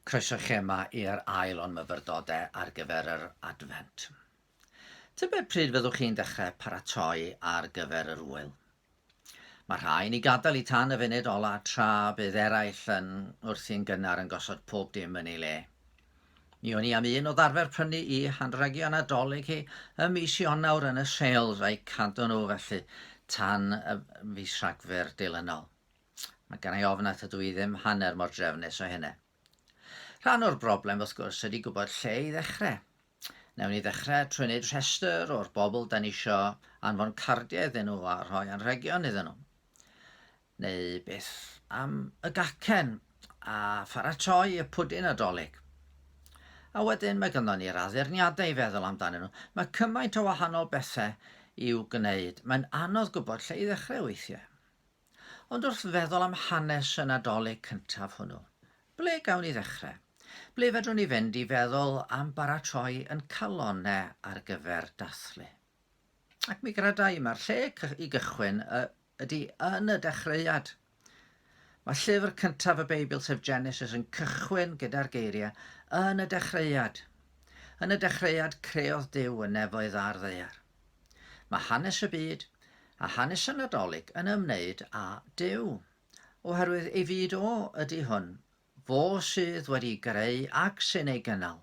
Croeso chi yma i'r ail o'n myfyrdodau ar gyfer yr Advent. Tybed pryd fyddwch chi'n dechrau paratoi ar gyfer yr wyl? Mae rhain i gadael i tan y funud ola tra bydd eraill yn wrthi'n gynnar yn gosod pob dim yn ei le. Mi o'n i am un o ddarfer prynu i hanrhegion Nadolig hi ym mis Ionawr yn y Sales a'i cadw nhw felly tan y fis Rhagfyr dilynol. Mae gen i ofn at ydw i ddim hanner mor drefnus o hynny. Rhan o'r broblem wrth gwrs ydy gwybod lle i ddechrau. Newn ni ddechrau trwy wneud rhestr o'r bobl da ni isio anfon cardiau iddyn nhw a rhoi anrhegion iddyn nhw. Neu beth am y gacen a pharatoi y pwdin Nadolig. A wedyn mae gynnon ni raddurniadau i feddwl amdanyn nhw. Mae cymaint o wahanol bethau i'w gwneud. Mae'n anodd gwybod lle i ddechrau weithiau. Ond wrth feddwl am hanes y Nadolig cyntaf hwnnw, ble gawn ni ddechrau? Ble fedrwn ni fynd i feddwl am baratoi yn calonnau ar gyfer dathlu? Ac mi gredai mae'r lle i gychwyn ydy yn y dechreuad. Mae llyfr cyntaf y Beibl sef Genesis yn cychwyn gyda'r geiriau yn y dechreuad. Yn y dechreuad creodd Duw y nefoedd a'r ddaear. Mae hanes y byd a hanes y Nadolig yn ymwneud â Duw, oherwydd ei fyd o ydy hwn, fo sydd wedi greu ac sy'n ei gynnal.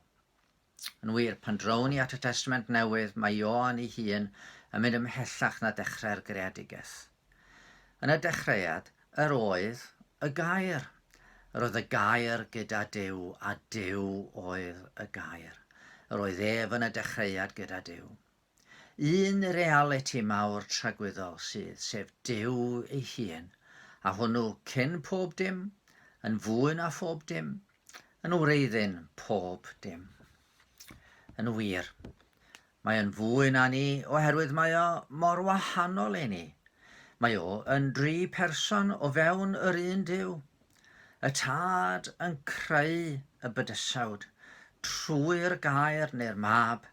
Yn wir, pan drown ni at y Testament Newydd, mae Ioan ei hun yn mynd ymhellach na dechrau'r greadigaeth. Yn y dechreuad, yr oedd y gair. Yr oedd y gair gyda Duw, a Duw oedd y gair. Yr oedd ef yn y dechreuad gyda Duw. Un realiti mawr tragwyddol sydd, sef Duw ei hun, a hwnnw cyn pob dim, yn fwy na phob dim, yn wreiddyn pob dim. Yn wir, mae yn fwy na ni oherwydd mae o mor wahanol i ni. Mae o yn dri person o fewn yr un Duw. Y Tad yn creu y bydysawd trwy'r gair neu'r mab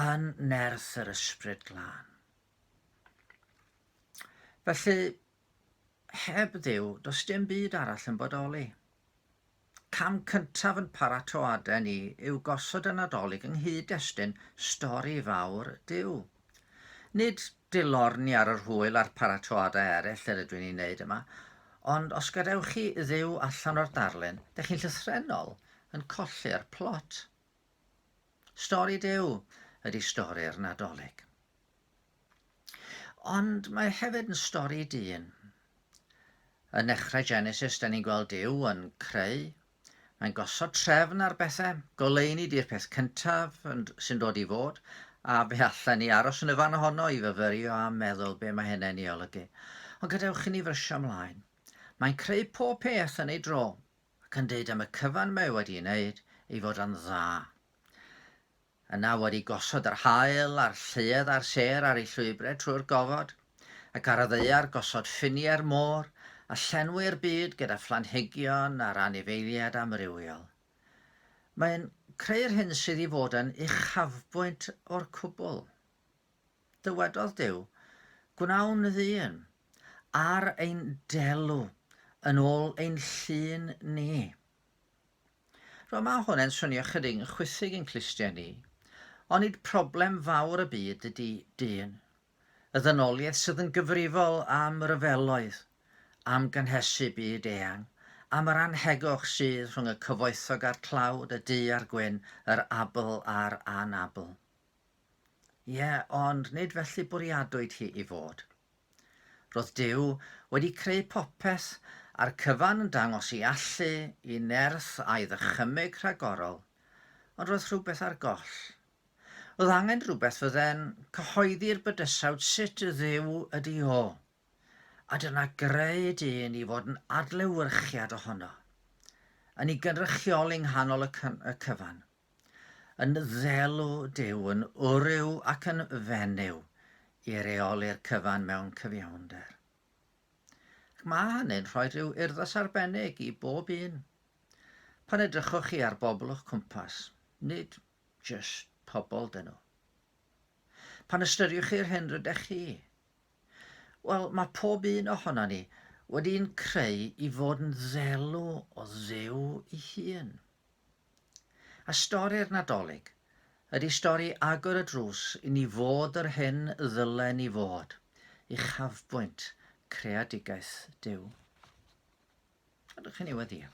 yn nerth yr ysbryd glân. Felly, heb Dduw, does dim byd arall yn bodoli. Cam cyntaf yn paratoadau ni yw gosod y Nadolig yng nghyd-destun stori fawr Duw. Nid dilorni ar yr hwyl a'r paratoadau eraill yr ydw i'n ei wneud yma, ond os gadewch chi Dduw allan o'r darlun, ydych chi'n llythrenol yn colli'r plot. Stori Duw ydy stori'r Nadolig. Ond mae hefyd yn stori dyn. Yn dechrau Genesis, da ni'n gweld Duw yn creu. Mae'n gosod trefn ar bethau, goleuni di'r peth cyntaf sy'n dod i fod, a fe allan ni aros yn y fan ohono i fyfyrio a meddwl be mae hynny'n ei olygu. Ond gadewch i ni frysio ymlaen. Mae'n creu pob peth yn ei dro, ac yn deud am y cyfan mae wedi'i wneud ei fod yn dda. Yna wedi gosod yr haul a'r lluedd a'r ser ar ei llwybrau trwy'r gofod, ac ar y ddaear gosod ffiniau'r môr, a llenwi'r byd gyda phlanhigion a'r anifeiliaid amrywiol. Mae'n creu'r hyn sydd i fod yn uchafbwynt o'r cwbl. Dywedodd Duw, gwnawn ddyn ar ein delw yn ôl ein llun ni. Rwy'n mae hwnna'n swnio chydig yn chwithig yn clustiau ni, ond nid problem fawr y byd ydy dyn. Y ddynoliaeth sydd yn gyfrifol am ryfeloedd, am gynhesu byd eang, am yr anhegwch sydd rhwng y cyfoethog a'r tlawd, y du a'r gwyn, yr abl a'r anabl. Ie, ond nid felly bwriadwyd hi i fod. Roedd Duw wedi creu popeth a'r cyfan yn dangos i allu, i nerth a'i ddychymyg rhagorol, ond roedd rhywbeth ar goll. Roedd angen rhywbeth fydde'n cyhoeddi'r bydysawd sut y Dduw ydy o. A dyna greu dyn i fod yn adlewyrchiad ohono, yn ei gynrychioli nghanol y cyfan, yn ddelw Duw, yn wryw ac yn fenyw i reoli'r cyfan mewn cyfiawnder. Mae hynny'n rhoi rhyw urddas arbennig i bob un. Pan edrychwch chi ar bobl o'ch cwmpas, nid jyst pobl dyn nhw. Pan ystyriwch chi'r hyn rydych chi, wel, mae pob un ohono ni wedi'n creu i fod yn ddelw o Dduw ei hun. A stori'r Nadolig ydy stori agor y drws i ni fod yr hyn ddylen ni fod, i chafbwynt creadigaeth Duw. Ydych chi'n ei weddio?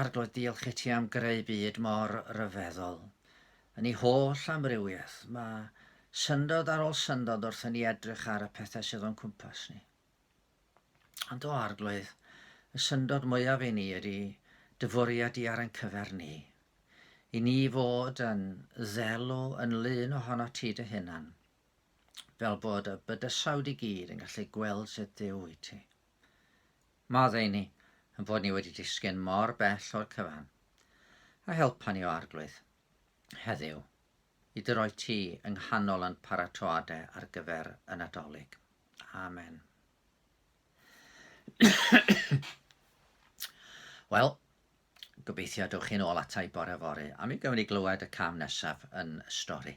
Arglwydd, diolch i ti am greu byd mor ryfeddol. Yn ei holl amrywiaeth, mae syndod ar ôl syndod wrth ni edrych ar y pethau sydd o'n cwmpas ni. Ond o Arglwydd, y syndod mwyaf i ni ydy dyfwriad i ar ein cyfer ni. I ni fod yn ddelw yn lun ohono ti dy hunan, fel bod y bydysawd i gyd yn gallu gweld sydd Duw i ti. Maddau ni yn bod ni wedi disgyn mor bell o'r cyfan, a helpa ni o Arglwydd, heddiw, i dy roi ti yng nghanol yn paratoadau ar gyfer y Nadolig. Amen. Wel, gobeithio dywch chi'n ôl ata i bore fory, a mi gymryd i glywed y cam nesaf yn y stori.